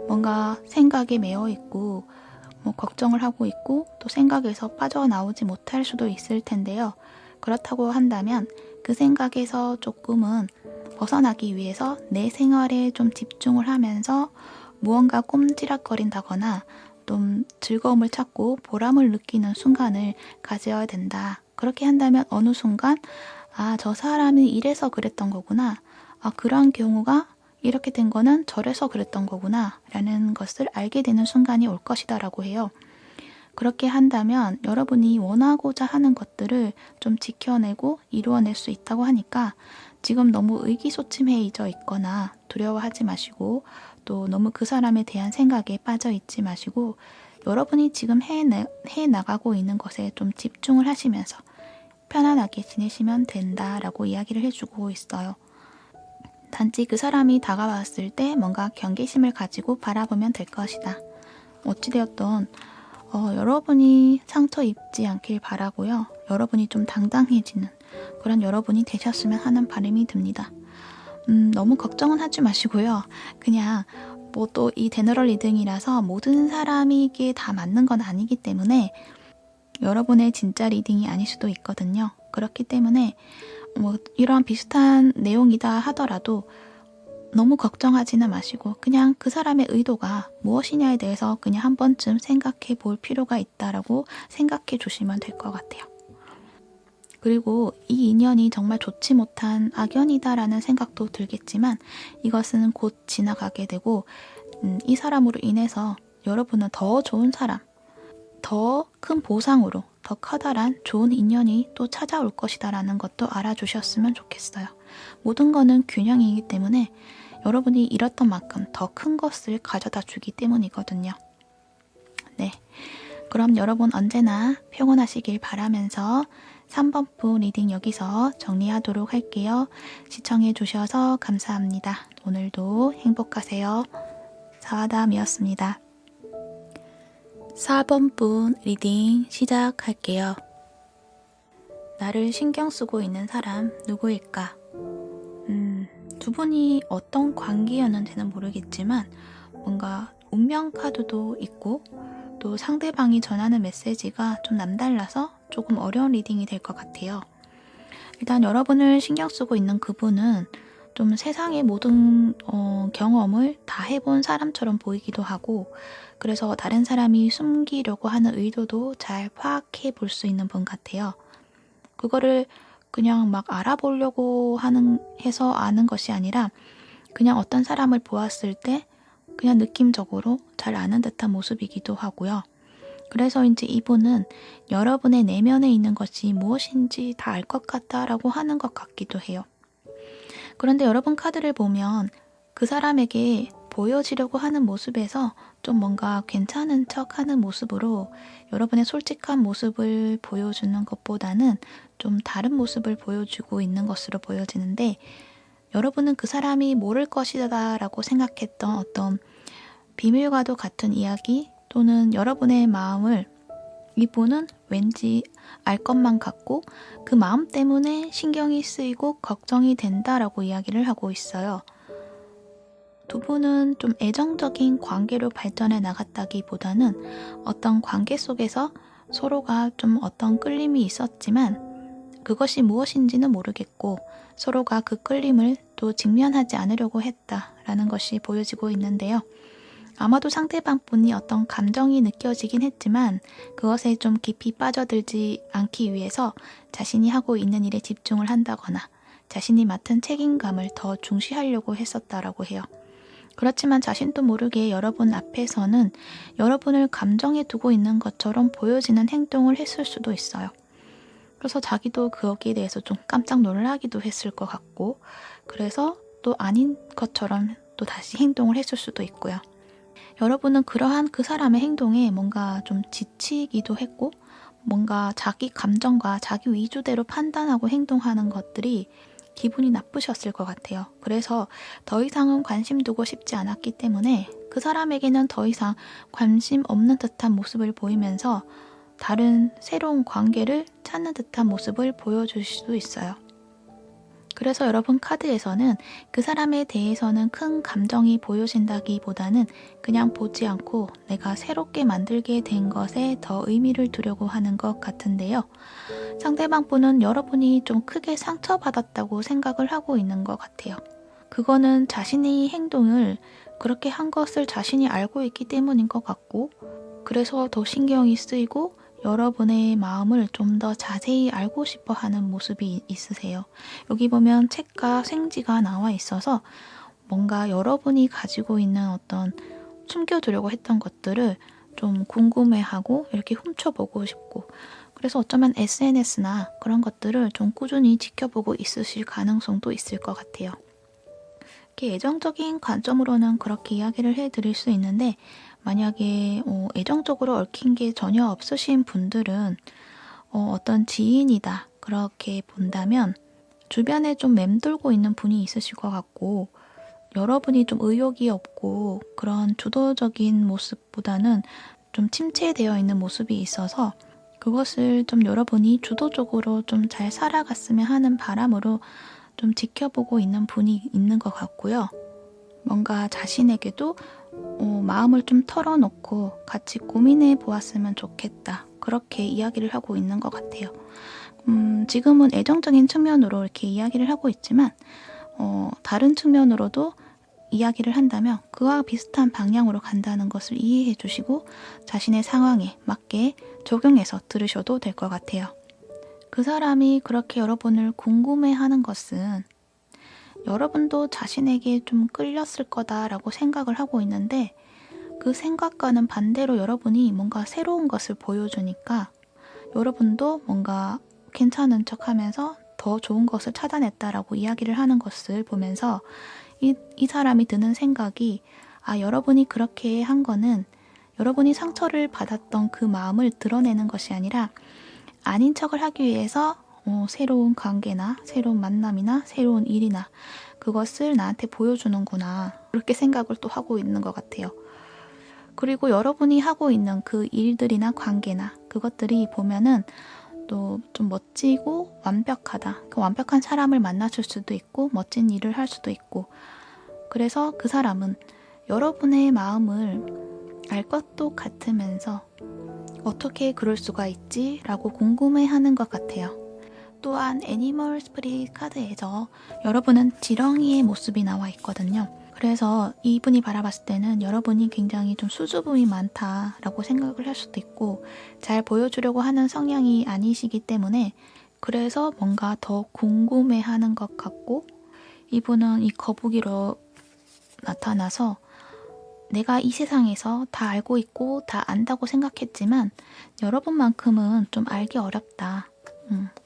뭔가 생각에 매여 있고 걱정을 하고 있고 또 생각에서 빠져나오지 못할 수도 있을 텐데요. 그렇다고 한다면 그 생각에서 조금은 벗어나기 위해서 내 생활에 좀 집중을 하면서 무언가 꼼지락거린다거나 좀 즐거움을 찾고 보람을 느끼는 순간을 가져야 된다. 그렇게 한다면 어느 순간 저 사람이 이래서 그랬던 거구나. 그러한 경우가 이렇게 된 거는 저래서 그랬던 거구나 라는 것을 알게 되는 순간이 올 것이다 라고 해요. 그렇게 한다면 여러분이 원하고자 하는 것들을 좀 지켜내고 이루어낼 수 있다고 하니까 지금 너무 의기소침해져 있거나 두려워하지 마시고 또 너무 그 사람에 대한 생각에 빠져 있지 마시고 여러분이 지금 해나가고 있는 것에 좀 집중을 하시면서 편안하게 지내시면 된다라고 이야기를 해주고 있어요. 단지 그 사람이 다가왔을 때 뭔가 경계심을 가지고 바라보면 될 것이다. 어찌되었던 여러분이 상처 입지 않길 바라고요. 여러분이 좀 당당해지는 그런 여러분이 되셨으면 하는 바람이 듭니다. 너무 걱정은 하지 마시고요. 그냥 또 이 제너럴 리딩이라서 모든 사람에게 다 맞는 건 아니기 때문에 여러분의 진짜 리딩이 아닐 수도 있거든요. 그렇기 때문에 이런 비슷한 내용이다 하더라도 너무 걱정하지는 마시고 그냥 그 사람의 의도가 무엇이냐에 대해서 그냥 한 번쯤 생각해 볼 필요가 있다라고 생각해 주시면 될 것 같아요. 그리고 이 인연이 정말 좋지 못한 악연이다라는 생각도 들겠지만 이것은 곧 지나가게 되고 이 사람으로 인해서 여러분은 더 좋은 사람, 더 큰 보상으로 더 커다란 좋은 인연이 또 찾아올 것이다라는 것도 알아주셨으면 좋겠어요. 모든 거는 균형이기 때문에 여러분이 잃었던 만큼 더 큰 것을 가져다 주기 때문이거든요. 네, 그럼 여러분 언제나 평온하시길 바라면서 3번부 리딩 여기서 정리하도록 할게요. 시청해주셔서 감사합니다. 오늘도 행복하세요. 사와담이었습니다. 4번분 리딩 시작할게요. 나를 신경 쓰고 있는 사람 누구일까? 두 분이 어떤 관계였는지는 모르겠지만 뭔가 운명 카드도 있고 또 상대방이 전하는 메시지가 좀 남달라서 조금 어려운 리딩이 될 것 같아요. 일단 여러분을 신경 쓰고 있는 그분은 좀 세상의 모든 경험을 다 해본 사람처럼 보이기도 하고 그래서 다른 사람이 숨기려고 하는 의도도 잘 파악해 볼 수 있는 분 같아요. 그거를 그냥 막 알아보려고 해서 아는 것이 아니라 그냥 어떤 사람을 보았을 때 그냥 느낌적으로 잘 아는 듯한 모습이기도 하고요. 그래서 이제 이분은 여러분의 내면에 있는 것이 무엇인지 다 알 것 같다라고 하는 것 같기도 해요. 그런데 여러분 카드를 보면 그 사람에게 보여지려고 하는 모습에서 좀 뭔가 괜찮은 척 하는 모습으로 여러분의 솔직한 모습을 보여주는 것보다는 좀 다른 모습을 보여주고 있는 것으로 보여지는데 여러분은 그 사람이 모를 것이다 라고 생각했던 어떤 비밀과도 같은 이야기 또는 여러분의 마음을 이분은 왠지 알 것만 같고 그 마음 때문에 신경이 쓰이고 걱정이 된다라고 이야기를 하고 있어요. 두 분은 좀 애정적인 관계로 발전해 나갔다기보다는 어떤 관계 속에서 서로가 좀 어떤 끌림이 있었지만 그것이 무엇인지는 모르겠고 서로가 그 끌림을 또 직면하지 않으려고 했다라는 것이 보여지고 있는데요. 아마도 상대방 분이 어떤 감정이 느껴지긴 했지만 그것에 좀 깊이 빠져들지 않기 위해서 자신이 하고 있는 일에 집중을 한다거나 자신이 맡은 책임감을 더 중시하려고 했었다라고 해요. 그렇지만 자신도 모르게 여러분 앞에서는 여러분을 감정에 두고 있는 것처럼 보여지는 행동을 했을 수도 있어요. 그래서 자기도 거기에 대해서 좀 깜짝 놀라기도 했을 것 같고, 그래서 또 아닌 것처럼 또 다시 행동을 했을 수도 있고요. 여러분은 그러한 그 사람의 행동에 뭔가 좀 지치기도 했고, 뭔가 자기 감정과 자기 위주대로 판단하고 행동하는 것들이 기분이 나쁘셨을 것 같아요. 그래서 더 이상은 관심 두고 싶지 않았기 때문에 그 사람에게는 더 이상 관심 없는 듯한 모습을 보이면서 다른 새로운 관계를 찾는 듯한 모습을 보여줄 수도 있어요. 그래서 여러분 카드에서는 그 사람에 대해서는 큰 감정이 보여진다기보다는 그냥 보지 않고 내가 새롭게 만들게 된 것에 더 의미를 두려고 하는 것 같은데요. 상대방 분은 여러분이 좀 크게 상처받았다고 생각을 하고 있는 것 같아요. 그거는 자신의 행동을 그렇게 한 것을 자신이 알고 있기 때문인 것 같고, 그래서 더 신경이 쓰이고 여러분의 마음을 좀 더 자세히 알고 싶어 하는 모습이 있으세요. 여기 보면 책과 생지가 나와 있어서 뭔가 여러분이 가지고 있는 어떤 숨겨두려고 했던 것들을 좀 궁금해하고 이렇게 훔쳐보고 싶고, 그래서 어쩌면 SNS나 그런 것들을 좀 꾸준히 지켜보고 있으실 가능성도 있을 것 같아요. 이렇게 애정적인 관점으로는 그렇게 이야기를 해드릴 수 있는데, 만약에 애정적으로 얽힌 게 전혀 없으신 분들은 어떤 지인이다 그렇게 본다면 주변에 좀 맴돌고 있는 분이 있으실 것 같고, 여러분이 좀 의욕이 없고 그런 주도적인 모습보다는 좀 침체되어 있는 모습이 있어서 그것을 좀 여러분이 주도적으로 좀 잘 살아갔으면 하는 바람으로 좀 지켜보고 있는 분이 있는 것 같고요. 뭔가 자신에게도 마음을 좀 털어놓고 같이 고민해 보았으면 좋겠다. 그렇게 이야기를 하고 있는 것 같아요. 지금은 애정적인 측면으로 이렇게 이야기를 하고 있지만 다른 측면으로도 이야기를 한다면 그와 비슷한 방향으로 간다는 것을 이해해 주시고 자신의 상황에 맞게 적용해서 들으셔도 될 것 같아요. 그 사람이 그렇게 여러분을 궁금해하는 것은 여러분도 자신에게 좀 끌렸을 거다라고 생각을 하고 있는데, 그 생각과는 반대로 여러분이 뭔가 새로운 것을 보여주니까 여러분도 뭔가 괜찮은 척하면서 더 좋은 것을 찾아냈다라고 이야기를 하는 것을 보면서 이 사람이 드는 생각이, 여러분이 그렇게 한 거는 여러분이 상처를 받았던 그 마음을 드러내는 것이 아니라 아닌 척을 하기 위해서 새로운 관계나 새로운 만남이나 새로운 일이나 그것을 나한테 보여주는구나, 그렇게 생각을 또 하고 있는 것 같아요. 그리고 여러분이 하고 있는 그 일들이나 관계나 그것들이 보면은 또 좀 멋지고 완벽하다, 그 완벽한 사람을 만나실 수도 있고 멋진 일을 할 수도 있고, 그래서 그 사람은 여러분의 마음을 알 것도 같으면서 어떻게 그럴 수가 있지? 라고 궁금해하는 것 같아요. 또한 애니멀 스피릿 카드에서 여러분은 지렁이의 모습이 나와 있거든요. 그래서 이분이 바라봤을 때는 여러분이 굉장히 좀 수줍음이 많다라고 생각을 할 수도 있고, 잘 보여주려고 하는 성향이 아니시기 때문에 그래서 뭔가 더 궁금해하는 것 같고, 이분은 이 거북이로 나타나서 내가 이 세상에서 다 알고 있고 다 안다고 생각했지만 여러분만큼은 좀 알기 어렵다.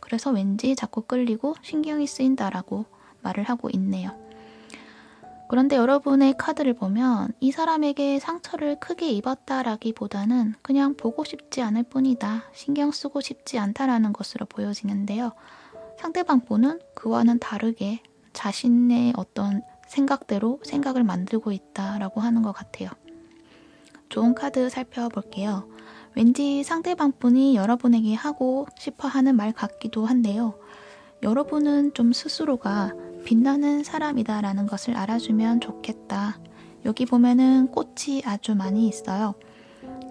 그래서 왠지 자꾸 끌리고 신경이 쓰인다라고 말을 하고 있네요. 그런데 여러분의 카드를 보면 이 사람에게 상처를 크게 입었다라기보다는 그냥 보고 싶지 않을 뿐이다, 신경 쓰고 싶지 않다라는 것으로 보여지는데요. 상대방 분은 그와는 다르게 자신의 어떤 생각대로 생각을 만들고 있다라고 하는 것 같아요. 좋은 카드 살펴볼게요. 왠지 상대방 분이 여러분에게 하고 싶어 하는 말 같기도 한데요. 여러분은 좀 스스로가 빛나는 사람이다라는 것을 알아주면 좋겠다. 여기 보면은 꽃이 아주 많이 있어요.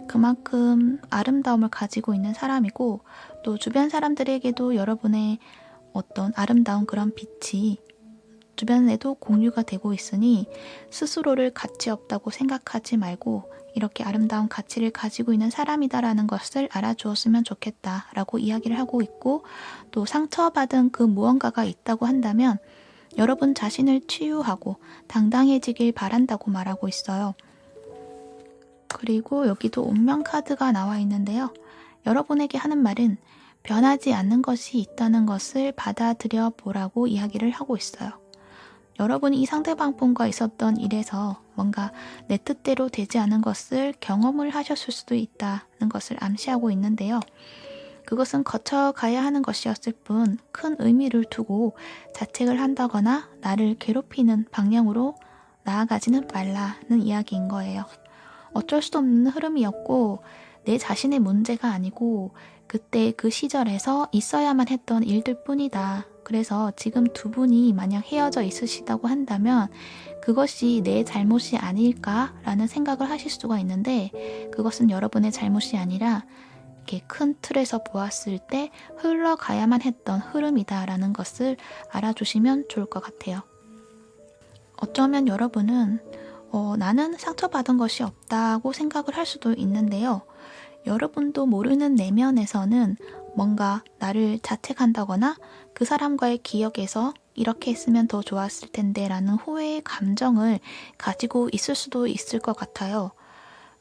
그만큼 아름다움을 가지고 있는 사람이고, 또 주변 사람들에게도 여러분의 어떤 아름다운 그런 빛이 주변에도 공유가 되고 있으니 스스로를 가치 없다고 생각하지 말고 이렇게 아름다운 가치를 가지고 있는 사람이다라는 것을 알아주었으면 좋겠다라고 이야기를 하고 있고, 또 상처받은 그 무언가가 있다고 한다면 여러분 자신을 치유하고 당당해지길 바란다고 말하고 있어요. 그리고 여기도 운명 카드가 나와 있는데요. 여러분에게 하는 말은 변하지 않는 것이 있다는 것을 받아들여 보라고 이야기를 하고 있어요. 여러분이 이 상대방 분과 있었던 일에서 뭔가 내 뜻대로 되지 않은 것을 경험을 하셨을 수도 있다는 것을 암시하고 있는데요. 그것은 거쳐가야 하는 것이었을 뿐 큰 의미를 두고 자책을 한다거나 나를 괴롭히는 방향으로 나아가지는 말라는 이야기인 거예요. 어쩔 수 없는 흐름이었고 내 자신의 문제가 아니고 그때 그 시절에서 있어야만 했던 일들 뿐이다. 그래서 지금 두 분이 만약 헤어져 있으시다고 한다면 그것이 내 잘못이 아닐까라는 생각을 하실 수가 있는데 그것은 여러분의 잘못이 아니라 이렇게 큰 틀에서 보았을 때 흘러가야만 했던 흐름이다라는 것을 알아주시면 좋을 것 같아요. 어쩌면 여러분은 나는 상처받은 것이 없다고 생각을 할 수도 있는데요. 여러분도 모르는 내면에서는 뭔가 나를 자책한다거나 그 사람과의 기억에서 이렇게 했으면 더 좋았을 텐데 라는 후회의 감정을 가지고 있을 수도 있을 것 같아요.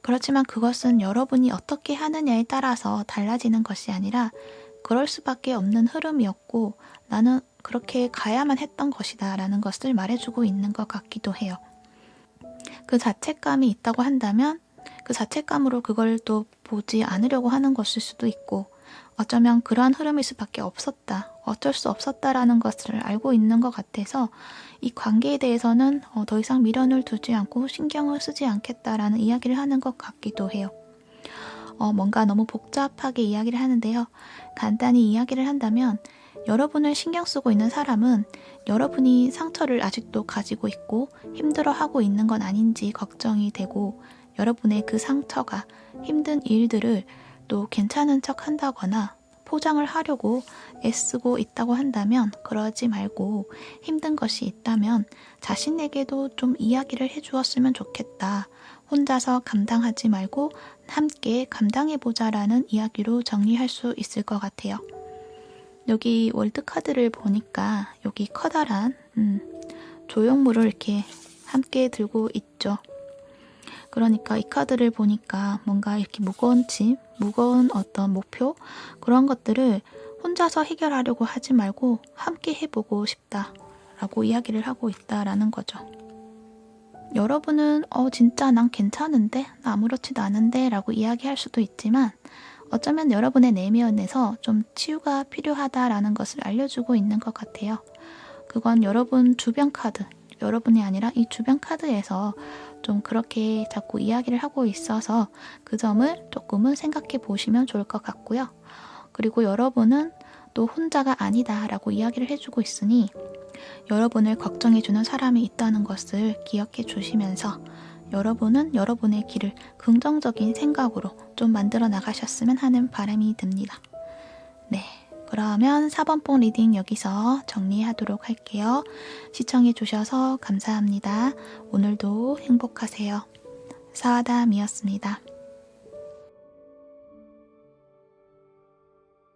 그렇지만 그것은 여러분이 어떻게 하느냐에 따라서 달라지는 것이 아니라 그럴 수밖에 없는 흐름이었고 나는 그렇게 가야만 했던 것이다 라는 것을 말해주고 있는 것 같기도 해요. 그 자책감이 있다고 한다면 그 자책감으로 그걸 또 보지 않으려고 하는 것일 수도 있고 어쩌면 그러한 흐름일 수밖에 없었다. 어쩔 수 없었다라는 것을 알고 있는 것 같아서 이 관계에 대해서는 더 이상 미련을 두지 않고 신경을 쓰지 않겠다라는 이야기를 하는 것 같기도 해요. 뭔가 너무 복잡하게 이야기를 하는데요. 간단히 이야기를 한다면 여러분을 신경 쓰고 있는 사람은 여러분이 상처를 아직도 가지고 있고 힘들어하고 있는 건 아닌지 걱정이 되고 여러분의 그 상처가 힘든 일들을 또 괜찮은 척 한다거나 포장을 하려고 애쓰고 있다고 한다면 그러지 말고 힘든 것이 있다면 자신에게도 좀 이야기를 해주었으면 좋겠다. 혼자서 감당하지 말고 함께 감당해보자라는 이야기로 정리할 수 있을 것 같아요. 여기 월드카드를 보니까 여기 커다란 조형물을 이렇게 함께 들고 있죠. 그러니까 이 카드를 보니까 뭔가 이렇게 무거운 짐, 무거운 어떤 목표 그런 것들을 혼자서 해결하려고 하지 말고 함께 해보고 싶다라고 이야기를 하고 있다라는 거죠. 여러분은 진짜 난 괜찮은데? 나 아무렇지도 않은데? 라고 이야기할 수도 있지만 어쩌면 여러분의 내면에서 좀 치유가 필요하다라는 것을 알려주고 있는 것 같아요. 그건 여러분 주변 카드, 여러분이 아니라 이 주변 카드에서 좀 그렇게 자꾸 이야기를 하고 있어서 그 점을 조금은 생각해 보시면 좋을 것 같고요. 그리고 여러분은 또 혼자가 아니다라고 이야기를 해주고 있으니 여러분을 걱정해주는 사람이 있다는 것을 기억해 주시면서 여러분은 여러분의 길을 긍정적인 생각으로 좀 만들어 나가셨으면 하는 바람이 듭니다. 네, 그러면 4번 뽕 리딩 여기서 정리하도록 할게요. 시청해 주셔서 감사합니다. 오늘도 행복하세요. 사와담이었습니다.